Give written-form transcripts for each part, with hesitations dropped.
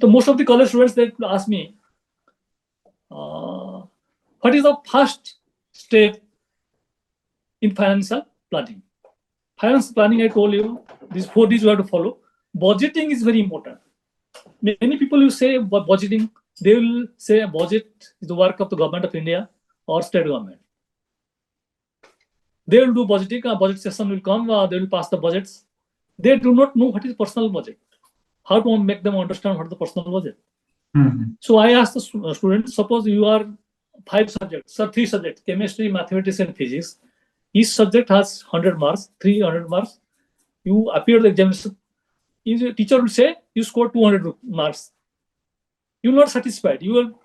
So most of the college students, they ask me, what is the first step in financial planning? Financial planning, I told you, these 4 Ds you have to follow. Budgeting is very important. Many people you say about budgeting, they will say a budget is the work of the government of India or state government. They will do budgeting, a budget session will come, they will pass the budgets. They do not know what is personal budget. How to make them understand what is the personal budget. So I asked the students, suppose you are 5 subjects, or 3 subjects, chemistry, mathematics, and physics. Each subject has 100 marks, 300 marks. You appear the examination. The teacher will say you scored 200 marks. You are not satisfied. You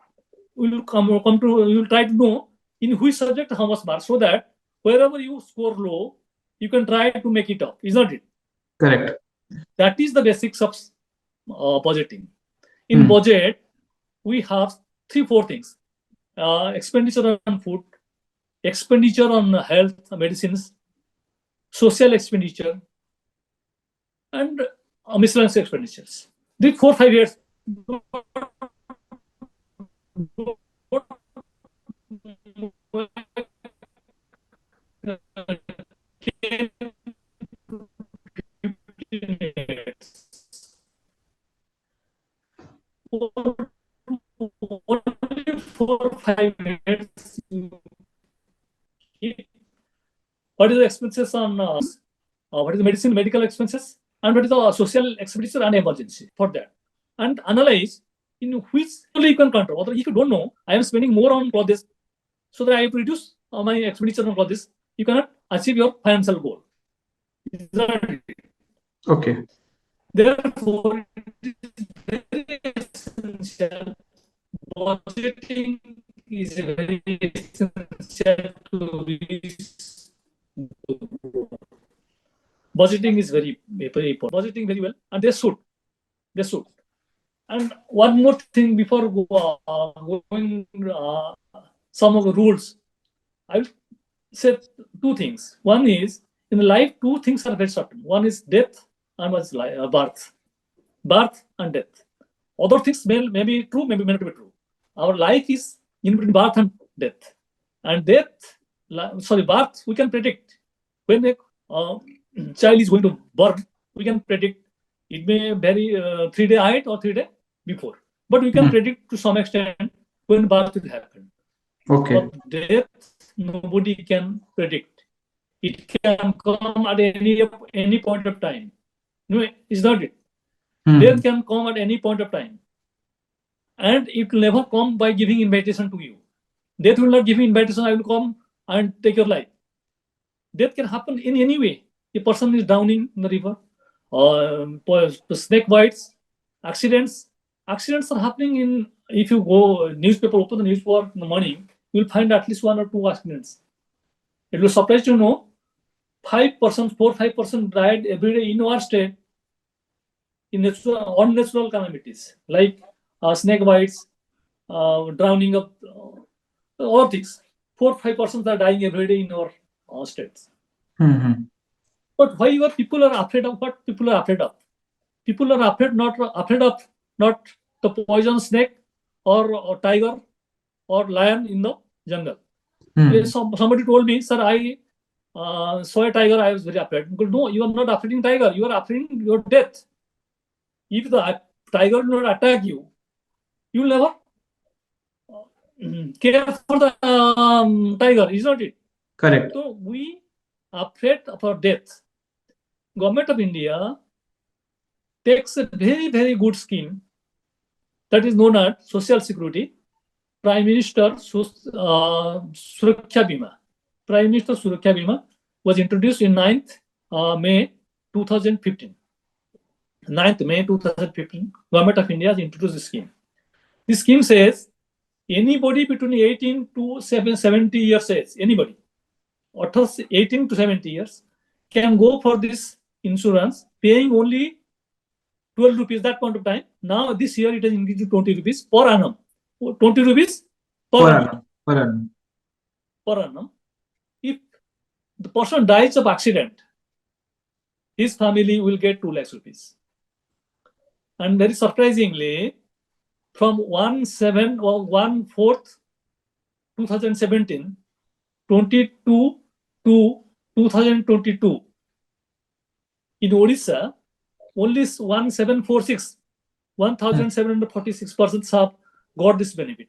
will try to know in which subject how much marks, so that wherever you score low, you can try to make it up. Is not it? Correct. That is the basics of budgeting. In budget, we have 3-4 things: expenditure on food, expenditure on health, medicines, social expenditure, and miscellaneous expenditures. These 4-5 years. Only 4-5 minutes. What is the expenses on what is the medical expenses, and what is the social expenditure and emergency for that, and analyze in which only you can control. Although if you don't know, I am spending more on clothes, so that I have to reduce my expenditure on clothes. You cannot achieve your financial goal. Okay. Therefore, it is very essential. Budgeting is very essential to reach. Budgeting is very important. Budgeting very well, and they should. And one more thing before going some of the rules, I will say 2 things. One is, in life, 2 things are very certain. One is death, and one is birth. Birth and death. Other things may be true, maybe may not be true. Our life is in between birth and death. And birth, we can predict. When a child is going to birth, we can predict. It may vary 3 days ahead or 3 days before. But we can predict to some extent when birth will happen. Okay. But death, nobody can predict. It can come at any point of time. No, it's not it. Death can come at any point of time. And it will never come by giving invitation to you. Death will not give you invitation, I will come and take your life. Death can happen in any way. A person is drowning in the river, snake bites, accidents. Accidents are happening in, if you go newspaper, open the newspaper in the morning, you will find at least 1 or 2 accidents. It will surprise you to know 4-5% died every day in our state in unnatural calamities, like snake bites, drowning of all things. 4-5% are dying every day in our states. But why people are afraid of what people are afraid of? People are afraid not the poison snake or tiger or lion in the jungle. Somebody told me, sir, I saw a tiger, I was very afraid. No, you are not afraid tiger, you are afraid your death. If the tiger will not attack you, you will never care for the tiger, is not it? Correct. So we are afraid of our death. Government of India takes a very, very good scheme that is known as Social Security, Prime Minister Suraksha Bima. Prime Minister Suraksha Bima was introduced in 9th May 2015. 9th May 2015, Government of India has introduced this scheme. This scheme says anybody between 18 to 70 years age, anybody, 18 to 70 years, can go for this insurance, paying only 12 rupees that point of time. Now this year it has increased to 20 rupees per annum. 20 rupees per annum. Per annum. If the person dies of accident, his family will get 2 lakhs rupees. And very surprisingly, from 1/7 or 1/4 2017, 22 to 2022. In Odisha, only 1746, 1,746 persons have got this benefit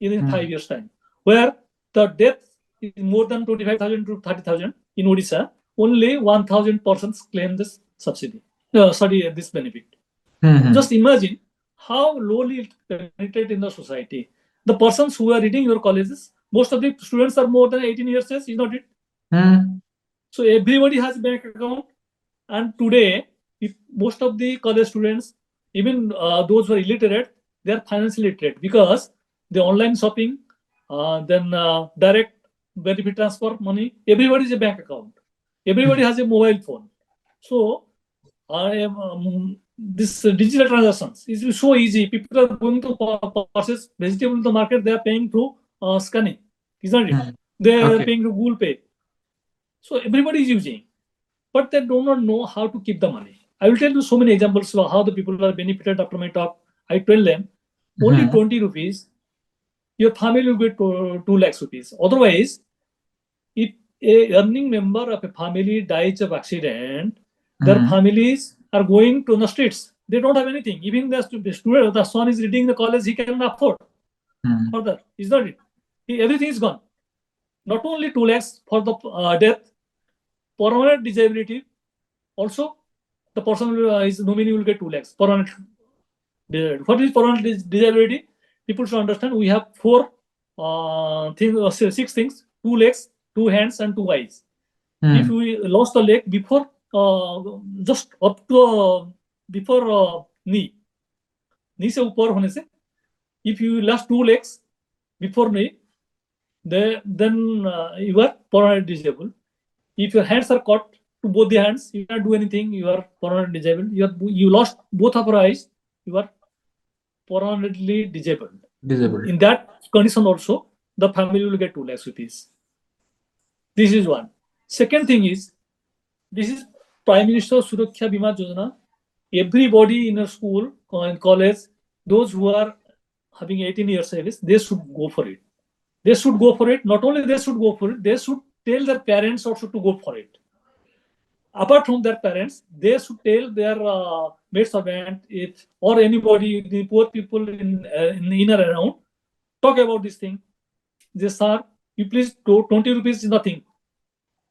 in 5 years' time. Where the death is more than 25,000 to 30,000 in Odisha, only 1,000 persons claim this subsidy. This benefit. Just imagine how lowly it penetrated in the society. The persons who are reading your colleges, most of the students are more than 18 years old, is not it? So everybody has bank account, and today, if most of the college students, even those who are illiterate, they are financially literate because the online shopping, then direct benefit transfer money, everybody is a bank account. Everybody has a mobile phone. So this digital transactions is so easy. People are going to purchase vegetable in the market. They are paying through scanning, isn't it? They are paying through Google Pay. So everybody is using, but they do not know how to keep the money. I will tell you so many examples of how the people are benefited after my talk. I tell them only 20 rupees, your family will get 2 lakhs rupees. Otherwise, if a earning member of a family dies of accident, their families are going to the streets. They don't have anything. Even the student, the son is reading the college, he cannot afford further. Is that it? Everything is gone. Not only 2 lakhs for the death, permanent disability. Also, the person his nominee will get 2 lakhs. Permanent disability. What is permanent disability? People should understand. We have 6 things: 2 legs, 2 hands, and 2 eyes. If we lost the leg before, just up to before knee से ऊपर होने से, if you lost 2 legs before knee, then you are permanently disabled. If your hands are cut to both the hands, you cannot do anything. You are permanently disabled. You lost both of your eyes. You are permanently disabled. In that condition also, the family will get 2 lakhs rupees. This is one. Second thing is, this is Prime Minister Suraksha Bima Yojana. Everybody in a school or in college, those who are having 18 years service, they should go for it. They should go for it. Not only they should go for it, they should tell their parents also to go for it. Apart from their parents, they should tell their maid servant or anybody, the poor people in and around, talk about this thing. This sir, you please 20 rupees is nothing.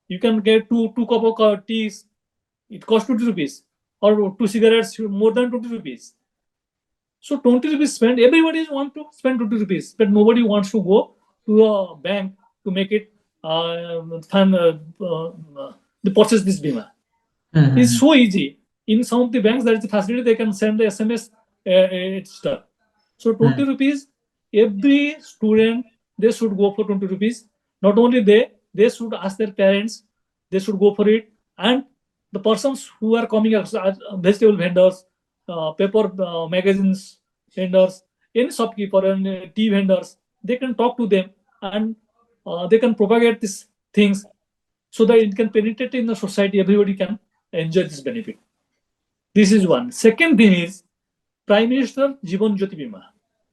You can get two cup of teas. It costs 20 rupees, or 2 cigarettes more than 20 rupees. So 20 rupees spent. Everybody want to spend 20 rupees, but nobody wants to go to a bank to make it purchase this bima. It's so easy. In some of the banks, there is a facility they can send the SMS stuff. So 20 rupees, every student, they should go for 20 rupees. Not only they should ask their parents, they should go for it. And the persons who are coming as vegetable vendors, paper magazines vendors, any shopkeeper and tea vendors, they can talk to them and they can propagate these things so that it can penetrate in the society. Everybody can enjoy this benefit. This is one. Second thing is Prime Minister Jeevan Jyoti Bima.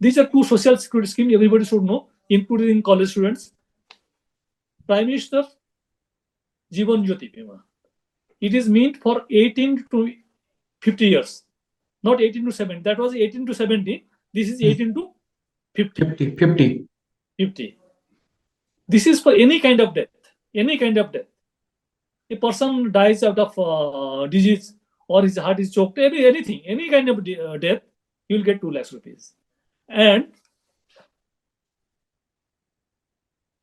These are 2 social security schemes everybody should know, including college students. Prime Minister Jeevan Jyoti Bima. It is meant for 18 to 50 years, not 18 to 70. That was 18 to 70. This is 18 to 50. 50. This is for any kind of death. Any kind of death. A person dies out of disease or his heart is choked, anything, any kind of death, you will get 2 lakhs rupees. And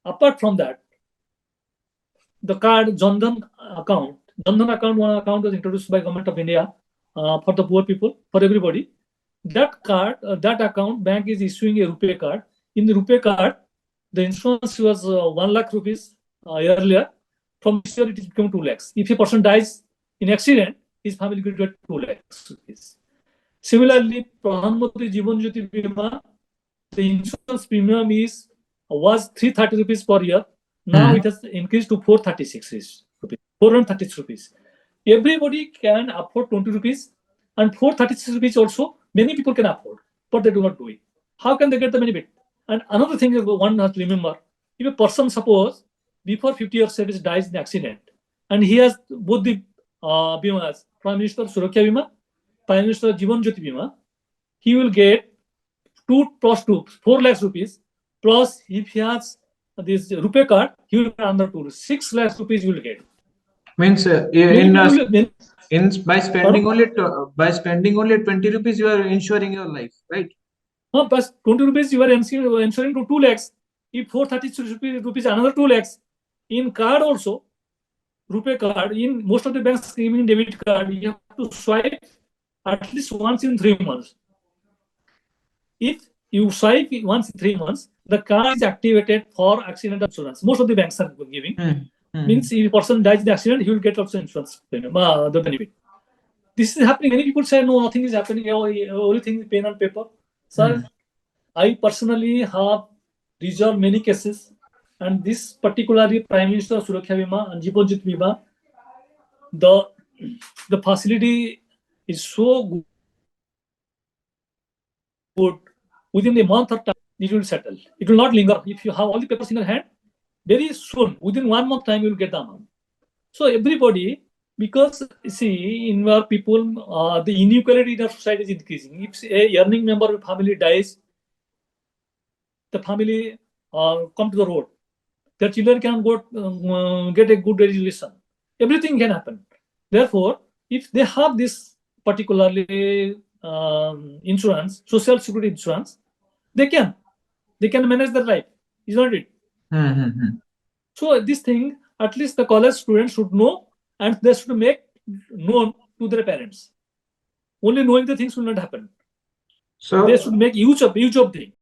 apart from that, the card Jan Dhan account, one account was introduced by Government of India for the poor people, for everybody. That card, that account, bank is issuing a RuPay card. In the RuPay card, the insurance was 1 lakh rupees earlier. From this year, it became 2 lakhs. If a person dies in accident, his family will get 2 lakhs rupees. Similarly, Pradhan Mantri Jeevan Jyoti Bima, the insurance premium was 330 rupees per year. Now it has increased to 436 rupees. 436 rupees. Everybody can afford 20 rupees, and 436 rupees also many people can afford. but they do not do it. How can they get the benefit? And another thing one has to remember: if a person, suppose, before 50 years service dies in accident, and he has both the bimas, Prime Minister Suraksha Bima, Prime Minister Jivan Jyoti Bima, he will get 2 plus 2, 4 lakhs rupees. Plus, if he has this rupee card, he will get another 6 lakhs rupees. You will get. Means by spending only 20 rupees, you are insuring your life, right? No, plus 20 rupees you are insuring to 2 lakhs. If 430 rupees, another 2 lakhs. In card also, rupee card, in most of the banks giving debit card, you have to swipe at least once in 3 months. If you swipe once in 3 months, the card is activated for accident insurance. Most of the banks are giving. Means if a person dies in the accident, he will get also insurance the benefit. This is happening. Many people say, no, nothing is happening. Only thing is pen and paper. Sir, I personally have resolved many cases, and this particularly Prime Minister Suraksha Bima and Jivan Jyoti Bima, the facility is so good. Within a month or time, it will settle. It will not linger. If you have all the papers in your hand, very soon, within 1 month time, you will get the amount. So everybody, because see, in our people, the inequality in our society is increasing. If a earning member of family dies, the family come to the road. Their children can go get a good education. Everything can happen. Therefore, if they have this particularly insurance, social security insurance, they can manage their life. Is not it? So this thing, at least the college students should know, and they should make known to their parents. Only knowing the things will not happen. So they should make use of thing.